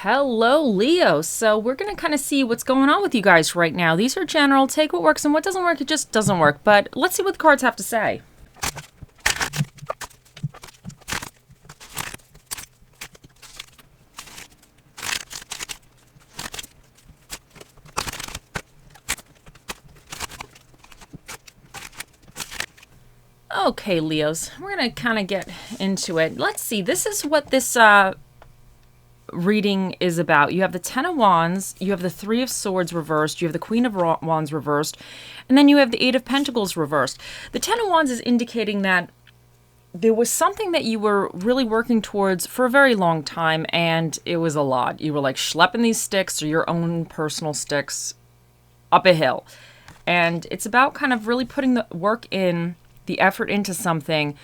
Hello, Leo. So we're going to kind of see what's going on with you guys right now. These are general. Take what works and what doesn't work. It just doesn't work. But let's see what the cards have to say. Okay, Leos, we're going to kind of get into it. Let's see. This is what this reading is about. You have the Ten of Wands, you have the Three of Swords reversed, you have the Queen of Wands reversed, and then you have the Eight of Pentacles reversed. The Ten of Wands is indicating that there was something that you were really working towards for a very long time, and it was a lot. You were like schlepping these sticks, or your own personal sticks, up a hill. And it's about kind of really putting the work in, the effort into something.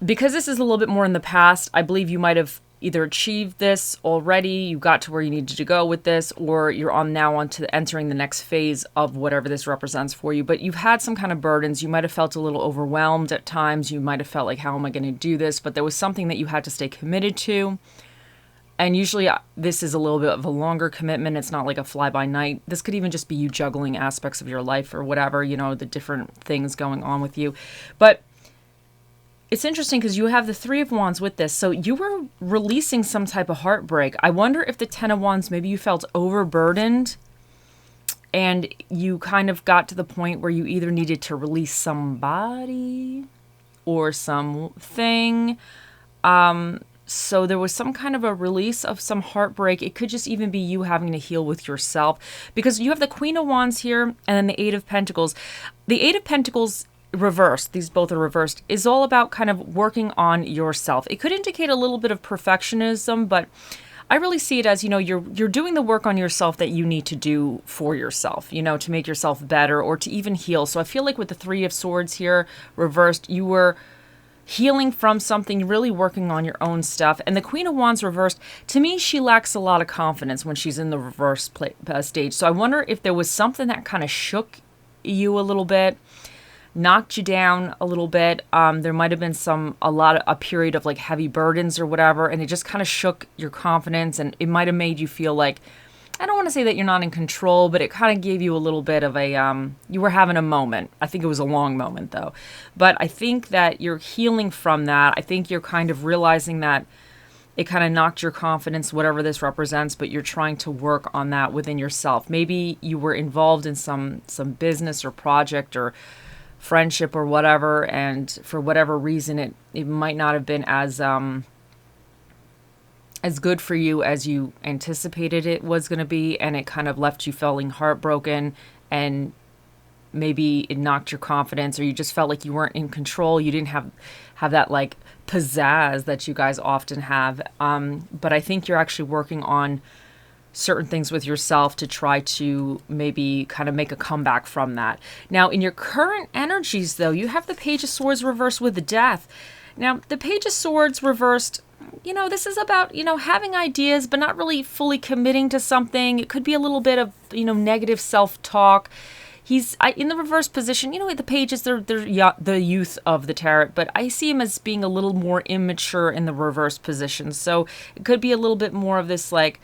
Because this is a little bit more in the past, I believe you might have either achieved this already, you got to where you needed to go with this, or you're on to entering the next phase of whatever this represents for you. But you've had some kind of burdens. You might have felt a little overwhelmed at times. You might have felt like, how am I going to do this? But there was something that you had to stay committed to. And usually this is a little bit of a longer commitment. It's not like a fly-by-night. This could even just be you juggling aspects of your life or whatever, you know, the different things going on with you. But it's interesting because you have the Three of Wands with this. So you were releasing some type of heartbreak. I wonder if the Ten of Wands, maybe you felt overburdened and you kind of got to the point where you either needed to release somebody or something. So there was some kind of a release of some heartbreak. It could just even be you having to heal with yourself, because you have the Queen of Wands here and then the Eight of Pentacles. The Eight of Pentacles reversed, these both are reversed, is all about kind of working on yourself. It could indicate a little bit of perfectionism, but I really see it as, you know, you're doing the work on yourself that you need to do for yourself, you know, to make yourself better or to even heal. So I feel like with the Three of Swords here reversed, you were healing from something, really working on your own stuff. And the Queen of Wands reversed, to me, she lacks a lot of confidence when she's in the reverse stage. So I wonder if there was something that kind of shook you a little bit, knocked you down a little bit. There might have been a period of like heavy burdens or whatever, and it just kind of shook your confidence, and it might have made you feel like, I don't want to say that you're not in control, but it kind of gave you a little bit of a, you were having a moment. I think it was a long moment though. But I think that you're healing from that. I think you're kind of realizing that it kind of knocked your confidence, whatever this represents, but you're trying to work on that within yourself. Maybe you were involved in some business or project or friendship or whatever, and for whatever reason, it might not have been as good for you as you anticipated it was going to be, and it kind of left you feeling heartbroken, and maybe it knocked your confidence, or you just felt like you weren't in control. You didn't have that like pizzazz that you guys often have. But I think you're actually working on certain things with yourself to try to maybe kind of make a comeback from that. Now, in your current energies, though, you have the Page of Swords reversed with the Death. Now, the Page of Swords reversed, you know, this is about, you know, having ideas, but not really fully committing to something. It could be a little bit of, you know, negative self-talk. He's in the reverse position. You know, the pages, they're the youth of the tarot, but I see him as being a little more immature in the reverse position. So it could be a little bit more of this, like,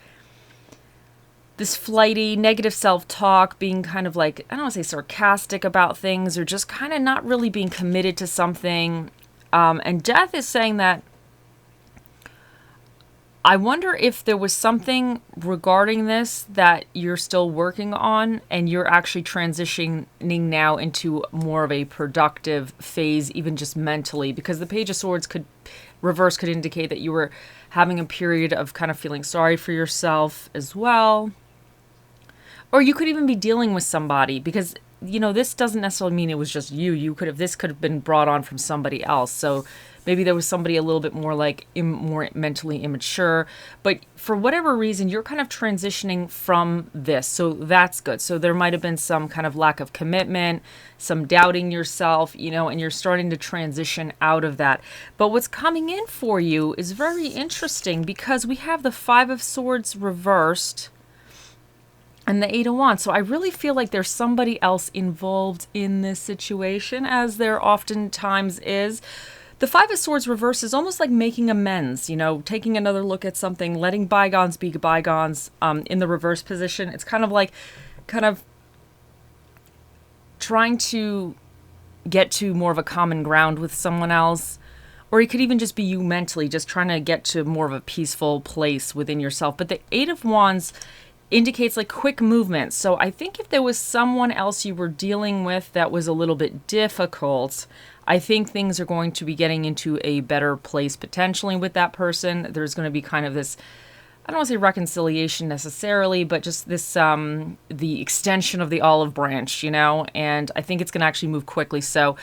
this flighty, negative self-talk, being kind of like, I don't want to say sarcastic about things, or just kind of not really being committed to something. And Death is saying that, I wonder if there was something regarding this that you're still working on, and you're actually transitioning now into more of a productive phase, even just mentally, because the Page of Swords could indicate that you were having a period of kind of feeling sorry for yourself as well. Or you could even be dealing with somebody, because, you know, this doesn't necessarily mean it was just you. This could have been brought on from somebody else. So maybe there was somebody a little bit more like more mentally immature, but for whatever reason, you're kind of transitioning from this. So that's good. So there might have been some kind of lack of commitment, some doubting yourself, you know, and you're starting to transition out of that. But what's coming in for you is very interesting, because we have the Five of Swords reversed and the Eight of Wands. So I really feel like there's somebody else involved in this situation, as there oftentimes is. The Five of Swords reverse is almost like making amends, taking another look at something, letting bygones be bygones. In the reverse position, it's kind of trying to get to more of a common ground with someone else. Or it could even just be you mentally, just trying to get to more of a peaceful place within yourself. But the Eight of Wands indicates like quick movement. So I think if there was someone else you were dealing with that was a little bit difficult, I think things are going to be getting into a better place potentially with that person. There's going to be kind of this, I don't want to say reconciliation necessarily, but just this, the extension of the olive branch, and I think it's going to actually move quickly. So,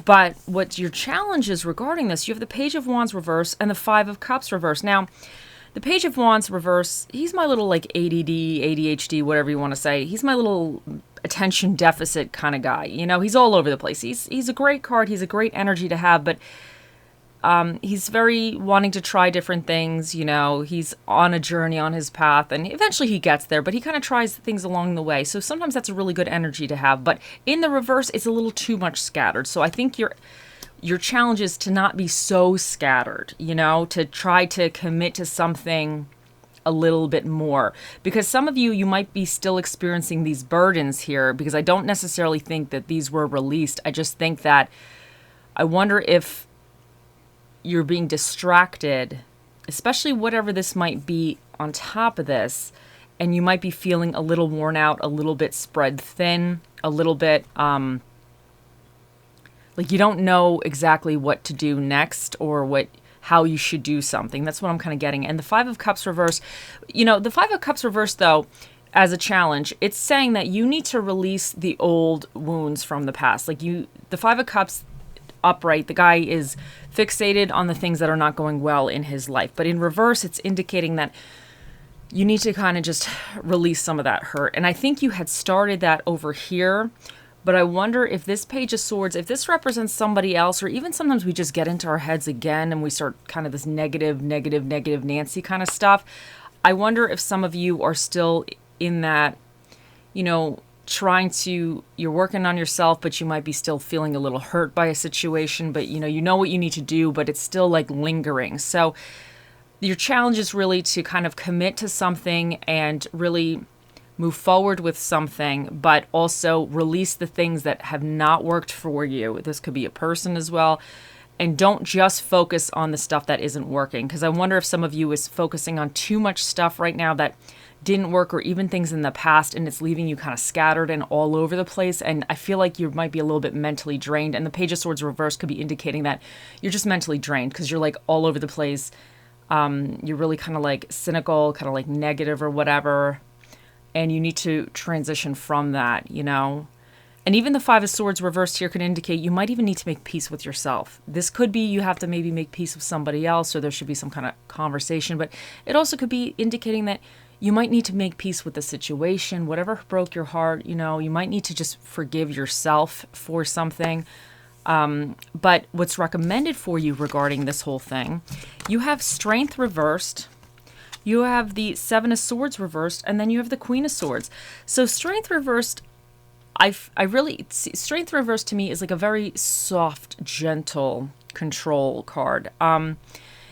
but what your challenge is regarding this, you have the Page of Wands reverse and the Five of Cups reverse. Now, the Page of Wands reverse, he's my little like ADD, ADHD, whatever you want to say. He's my little attention deficit kind of guy. He's all over the place. He's a great card. He's a great energy to have, but he's very wanting to try different things. He's on a journey on his path, and eventually he gets there, but he kind of tries things along the way. So sometimes that's a really good energy to have, but in the reverse, it's a little too much scattered. So I think your challenge is to not be so scattered, to try to commit to something a little bit more, because some of you might be still experiencing these burdens here, because I don't necessarily think that these were released. I just think that I wonder if you're being distracted, especially whatever this might be on top of this, and you might be feeling a little worn out, a little bit spread thin, a little bit like you don't know exactly what to do next or how you should do something. That's what I'm kind of getting. And the Five of Cups reverse, the Five of Cups reverse, though, as a challenge, it's saying that you need to release the old wounds from the past. The Five of Cups upright, the guy is fixated on the things that are not going well in his life. But in reverse, it's indicating that you need to kind of just release some of that hurt. And I think you had started that over here. But I wonder if this Page of Swords, if this represents somebody else, or even sometimes we just get into our heads again and we start kind of this negative Nancy kind of stuff. I wonder if some of you are still in that, you're working on yourself, but you might be still feeling a little hurt by a situation, but you know what you need to do, but it's still like lingering. So your challenge is really to kind of commit to something and really move forward with something, but also release the things that have not worked for you. This could be a person as well. And don't just focus on the stuff that isn't working, because I wonder if some of you is focusing on too much stuff right now that didn't work, or even things in the past, and it's leaving you kind of scattered and all over the place. And I feel like you might be a little bit mentally drained. And the Page of Swords reverse could be indicating that you're just mentally drained because you're like all over the place. You're really kind of like cynical, kind of like negative or whatever. And you need to transition from that, And even the Five of Swords reversed here could indicate you might even need to make peace with yourself. This could be you have to maybe make peace with somebody else, or there should be some kind of conversation. But it also could be indicating that you might need to make peace with the situation, whatever broke your heart. You might need to just forgive yourself for something. But what's recommended for you regarding this whole thing, you have Strength reversed. You have the Seven of Swords reversed, and then you have the Queen of Swords. So Strength reversed, Strength reversed to me is like a very soft, gentle control card.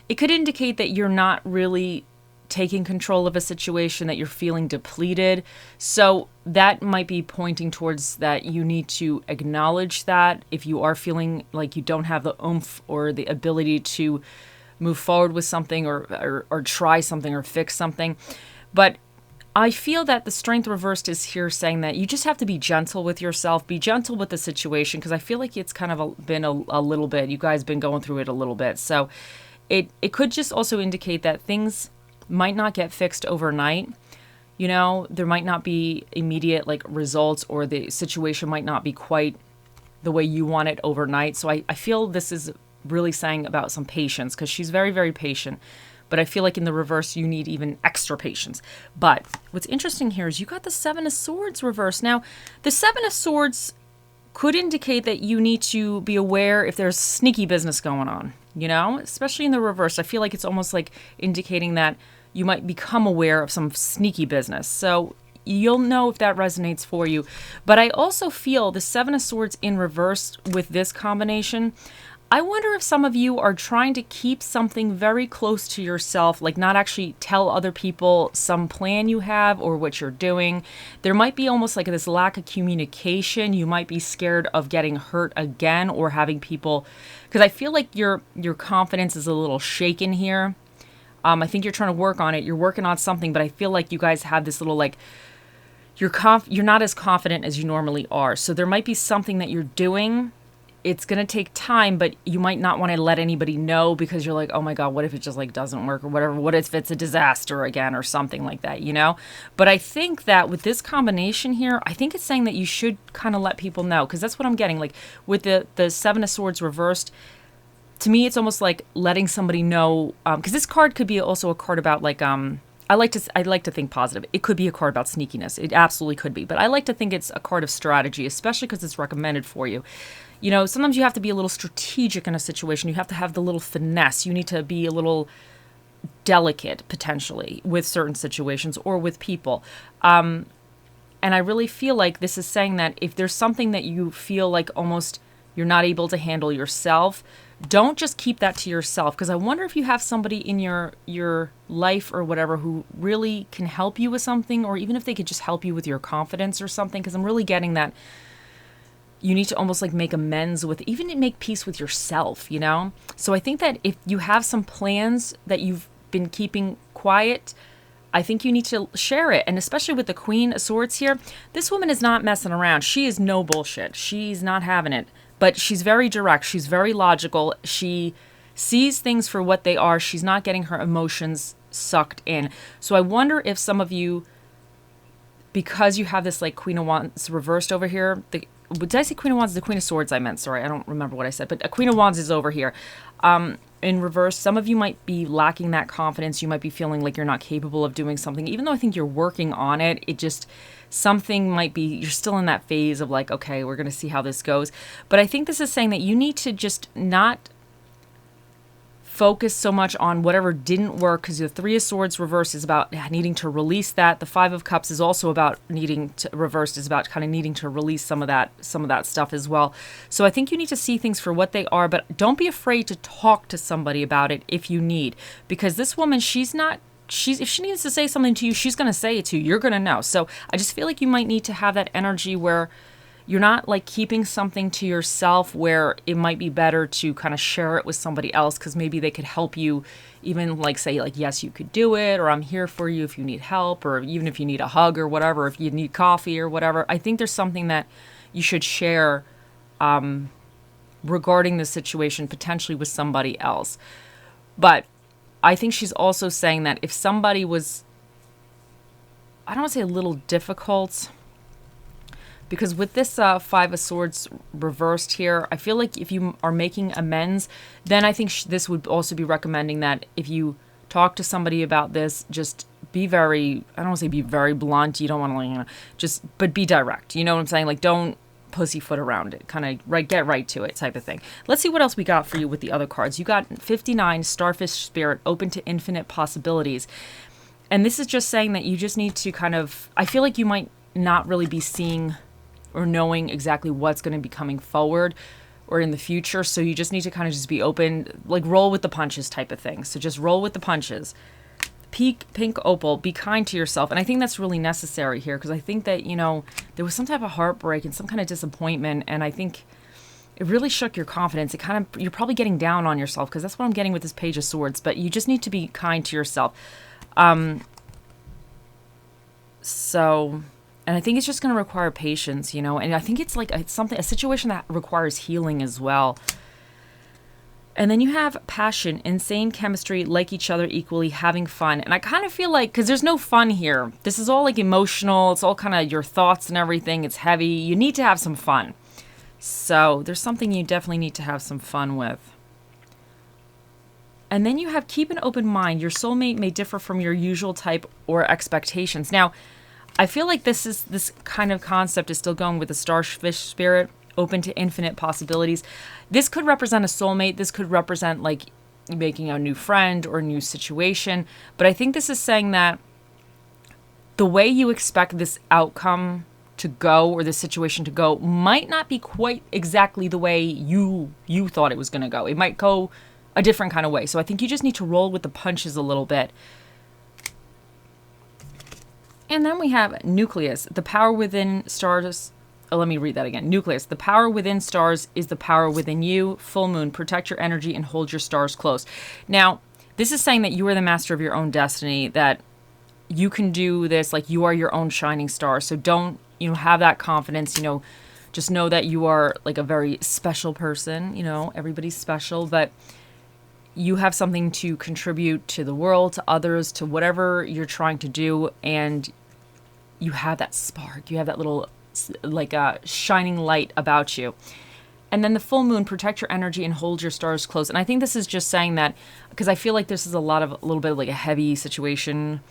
It could indicate that you're not really taking control of a situation, that you're feeling depleted. So that might be pointing towards that you need to acknowledge that if you are feeling like you don't have the oomph or the ability to move forward with something or try something or fix something. But I feel that the Strength reversed is here saying that you just have to be gentle with yourself, be gentle with the situation, because I feel like it's kind of been a little bit, you guys been going through it a little bit. So it could just also indicate that things might not get fixed overnight. There might not be immediate like results, or the situation might not be quite the way you want it overnight. So I feel this is really saying about some patience, because she's very, very patient. But I feel like in the reverse, you need even extra patience. But what's interesting here is you got the Seven of Swords reversed. Now, the Seven of Swords could indicate that you need to be aware if there's sneaky business going on, especially in the reverse. I feel like it's almost like indicating that you might become aware of some sneaky business. So you'll know if that resonates for you. But I also feel the Seven of Swords in reverse with this combination, I wonder if some of you are trying to keep something very close to yourself, like not actually tell other people some plan you have or what you're doing. There might be almost like this lack of communication. You might be scared of getting hurt again or having people, because I feel like your confidence is a little shaken here. I think you're trying to work on it. You're working on something, but I feel like you guys have this little like you're not as confident as you normally are. So there might be something that you're doing. It's going to take time, but you might not want to let anybody know because you're like, oh my God, what if it just like doesn't work or whatever? What if it's a disaster again or something like that, you know? But I think that with this combination here, I think it's saying that you should kind of let people know, because that's what I'm getting. Like with the Seven of Swords reversed, to me, it's almost like letting somebody know, because this card could be also a card about like, I like to think positive. It could be a card about sneakiness. It absolutely could be. But I like to think it's a card of strategy, especially because it's recommended for you. You know, sometimes you have to be a little strategic in a situation. You have to have the little finesse. You need to be a little delicate, potentially, with certain situations or with people. And I really feel like this is saying that if there's something that you feel like almost you're not able to handle yourself, don't just keep that to yourself, because I wonder if you have somebody in your life or whatever who really can help you with something, or even if they could just help you with your confidence or something, because I'm really getting that you need to almost like make amends with, even make peace with yourself, you know? So I think that if you have some plans that you've been keeping quiet, I think you need to share it. And especially with the Queen of Swords here, this woman is not messing around. She is no bullshit. She's not having it. But she's very direct. She's very logical. She sees things for what they are. She's not getting her emotions sucked in. So I wonder if some of you, because you have this like Queen of Wands reversed over here, did I say Queen of Wands? The Queen of Swords I meant. Sorry, I don't remember what I said. But a Queen of Wands is over here. In reverse, some of you might be lacking that confidence. You might be feeling like you're not capable of doing something. Even though I think you're working on it, it just, something might be, you're still in that phase of like, okay, we're going to see how this goes. But I think this is saying that you need to just not focus so much on whatever didn't work, because the Three of Swords reversed is about needing to release that. The Five of Cups is also about needing to, reversed is about kind of needing to release some of that stuff as well. So I think you need to see things for what they are, but don't be afraid to talk to somebody about it if you need, because this woman, if she needs to say something to you, she's going to say it to you. You're going to know. So I just feel like you might need to have that energy where you're not like keeping something to yourself, where it might be better to kind of share it with somebody else, because maybe they could help you, even like say like, yes, you could do it, or I'm here for you if you need help, or even if you need a hug or whatever, if you need coffee or whatever. I think there's something that you should share regarding the situation, potentially with somebody else. But I think she's also saying that if somebody was, I don't want to say a little difficult, because with this Five of Swords reversed here, I feel like if you are making amends, then I think this would also be recommending that if you talk to somebody about this, just be very, I don't want to say be very blunt. You don't want to, like, you know, but be direct. You know what I'm saying? Like, don't pussyfoot around it. Kind of get right to it type of thing. Let's see what else we got for you with the other cards. You got 59, Starfish Spirit, open to infinite possibilities. And this is just saying that you just need to kind of, I feel like you might not really be seeing or knowing exactly what's going to be coming forward or in the future. So you just need to kind of just be open, like roll with the punches type of thing. So just roll with the punches. Pink Opal, be kind to yourself. And I think that's really necessary here, because I think that, you know, there was some type of heartbreak and some kind of disappointment. And I think it really shook your confidence. It kind of, you're probably getting down on yourself, because that's what I'm getting with this Page of Swords. But you just need to be kind to yourself. And I think it's just going to require patience, you know, and I think it's like a situation that requires healing as well. And then you have passion, insane chemistry, like each other equally, having fun. And I kind of feel like, because there's no fun here. This is all like emotional. It's all kind of your thoughts and everything. It's heavy. You need to have some fun. So there's something you definitely need to have some fun with. And then you have keep an open mind. Your soulmate may differ from your usual type or expectations. Now, I feel like this kind of concept is still going with the Starfish Spirit, open to infinite possibilities. This could represent a soulmate. This could represent like making a new friend or a new situation. But I think this is saying that the way you expect this outcome to go or this situation to go might not be quite exactly the way you thought it was going to go. It might go a different kind of way. So I think you just need to roll with the punches a little bit. And then we have nucleus, the power within stars. Oh, let me read that again. Nucleus, the power within stars is the power within you. Full moon, protect your energy and hold your stars close. Now, this is saying that you are the master of your own destiny, that you can do this, like you are your own shining star. So don't, have that confidence, just know that you are like a very special person, everybody's special, but you have something to contribute to the world, to others, to whatever you're trying to do. And you have that spark, you have that little like a shining light about you. And then the full moon, protect your energy and hold your stars close. And I think this is just saying that because I feel like this is a little bit of like a heavy situation.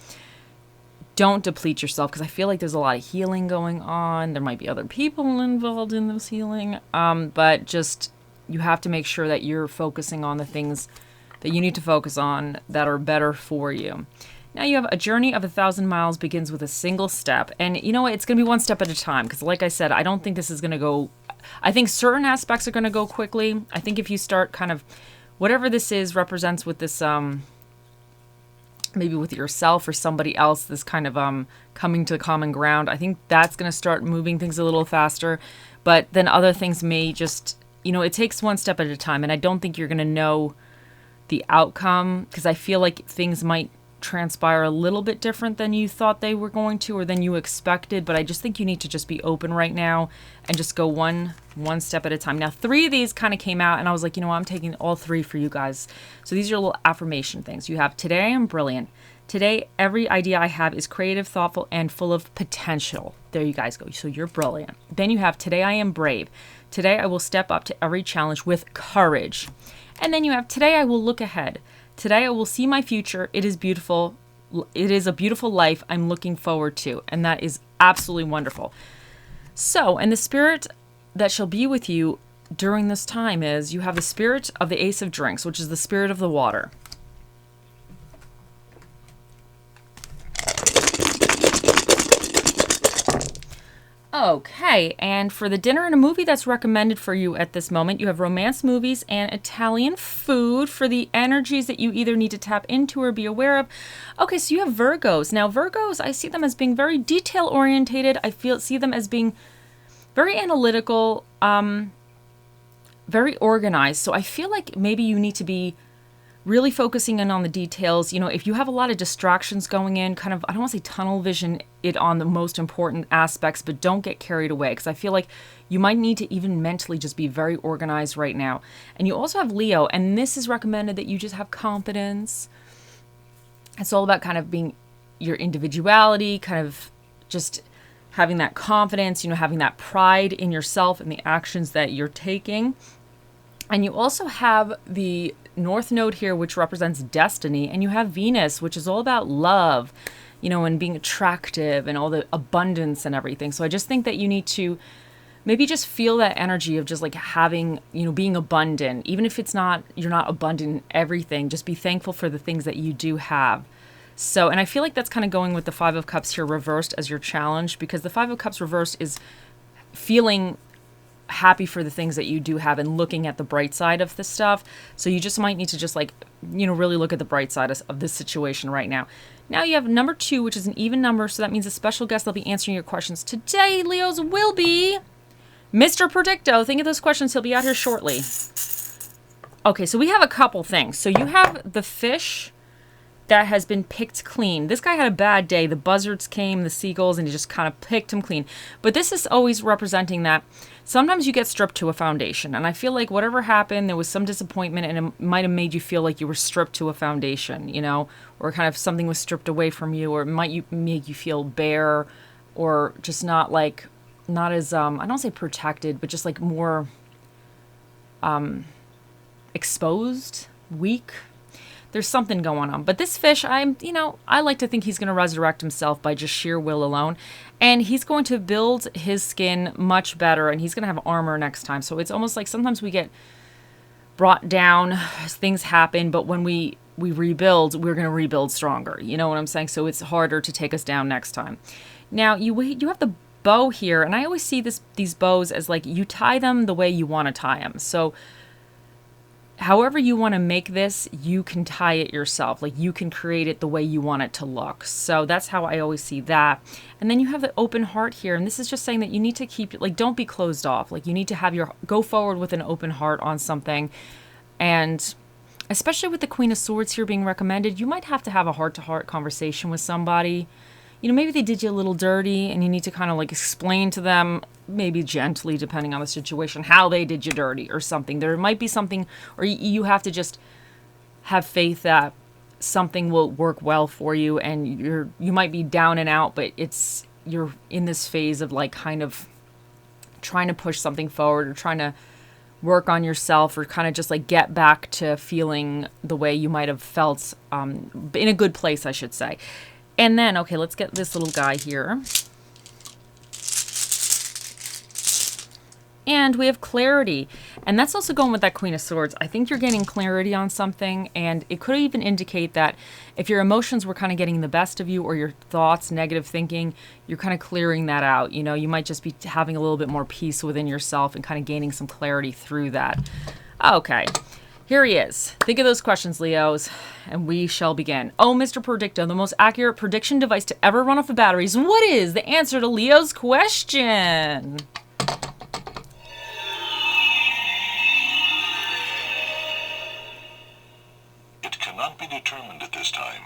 Don't deplete yourself because I feel like there's a lot of healing going on. There might be other people involved in this healing. But just you have to make sure that you're focusing on the things that you need to focus on that are better for you. Now you have a journey of 1,000 miles begins with a single step. And you know what? It's going to be one step at a time. Because like I said, I don't think this is going to go... I think certain aspects are going to go quickly. I think if you start kind of... Whatever this is represents with this... maybe with yourself or somebody else, this kind of coming to common ground. I think that's going to start moving things a little faster. But then other things may just... it takes one step at a time. And I don't think you're going to know the outcome. Because I feel like things might transpire a little bit different than you thought they were going to or than you expected, but I just think you need to just be open right now and just go one step at a time. Now 3 of these kind of came out and I was like, I'm taking all 3 for you guys. So these are little affirmation things. You have, today I am brilliant. Today every idea I have is creative, thoughtful, and full of potential. There you guys go. So you're brilliant. Then you have, today I am brave. Today I will step up to every challenge with courage. And then you have, today I will look ahead. Today I will see my future. It is beautiful. It is a beautiful life I'm looking forward to. And that is absolutely wonderful. So, and the spirit that shall be with you during this time is you have the spirit of the Ace of Drinks, which is the spirit of the water. Okay, and for the dinner and a movie that's recommended for you at this moment, you have romance movies and Italian food for the energies that you either need to tap into or be aware of. Okay, so you have Virgos. Now, Virgos, I see them as being very detail-orientated. I see them as being very analytical, very organized. So I feel like maybe you need to be really focusing in on the details. If you have a lot of distractions going in, kind of, I don't want to say tunnel vision it on the most important aspects, but don't get carried away because I feel like you might need to even mentally just be very organized right now. And you also have Leo, and this is recommended that you just have confidence. It's all about kind of being your individuality, kind of just having that confidence, having that pride in yourself and the actions that you're taking. And you also have the North Node here, which represents destiny, and you have Venus, which is all about love, and being attractive and all the abundance and everything. So I just think that you need to maybe just feel that energy of just like having, being abundant, even if you're not abundant in everything, just be thankful for the things that you do have. So, and I feel like that's kind of going with the 5 of Cups here reversed as your challenge, because the 5 of Cups reversed is feeling happy for the things that you do have and looking at the bright side of this stuff. So you just might need to just really look at the bright side of this situation right now. Now you have number 2, which is an even number. So that means a special guest that'll be answering your questions today, Leos, will be Mr. Predicto. Think of those questions. He'll be out here shortly. Okay, so we have a couple things. So you have the fish that has been picked clean. This guy had a bad day. The buzzards came, the seagulls, and he just kind of picked him clean. But this is always representing that sometimes you get stripped to a foundation. And I feel like whatever happened, there was some disappointment, and it might have made you feel like you were stripped to a foundation, or kind of something was stripped away from you, or it might make you feel bare, or just not as, I don't say protected, but just like more exposed, weak. There's something going on. But this fish, I like to think he's going to resurrect himself by just sheer will alone. And he's going to build his skin much better, and he's going to have armor next time. So it's almost like sometimes we get brought down, things happen, but when we rebuild, we're going to rebuild stronger. You know what I'm saying? So it's harder to take us down next time. Now, you have the bow here, and I always see these bows as like you tie them the way you want to tie them. So however you want to make this, you can tie it yourself. Like you can create it the way you want it to look. So that's how I always see that. And then you have the open heart here. And this is just saying that you need to keep, like, don't be closed off. Like you need to have go forward with an open heart on something. And especially with the Queen of Swords here being recommended, you might have to have a heart-to-heart conversation with somebody. You know, maybe they did you a little dirty and you need to kind of like explain to them, maybe gently, depending on the situation, how they did you dirty or something. There might be something, or you have to just have faith that something will work well for you, and you might be down and out, but you're in this phase of like kind of trying to push something forward or trying to work on yourself, or kind of just like get back to feeling the way you might have felt, in a good place, I should say. And then, okay, let's get this little guy here. And we have clarity. And that's also going with that Queen of Swords. I think you're getting clarity on something, and it could even indicate that if your emotions were kind of getting the best of you, or your thoughts, negative thinking, you're kind of clearing that out. You know, you might just be having a little bit more peace within yourself and kind of gaining some clarity through that. Okay. Here he is. Think of those questions, Leos, and we shall begin. Oh, Mr. Predicto, the most accurate prediction device to ever run off the batteries. What is the answer to Leo's question? It cannot be determined at this time.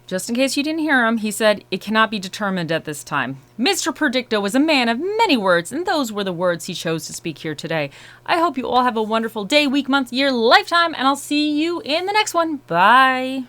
Just in case you didn't hear him, he said, it cannot be determined at this time. Mr. Predicto was a man of many words, and those were the words he chose to speak here today. I hope you all have a wonderful day, week, month, year, lifetime, and I'll see you in the next one. Bye.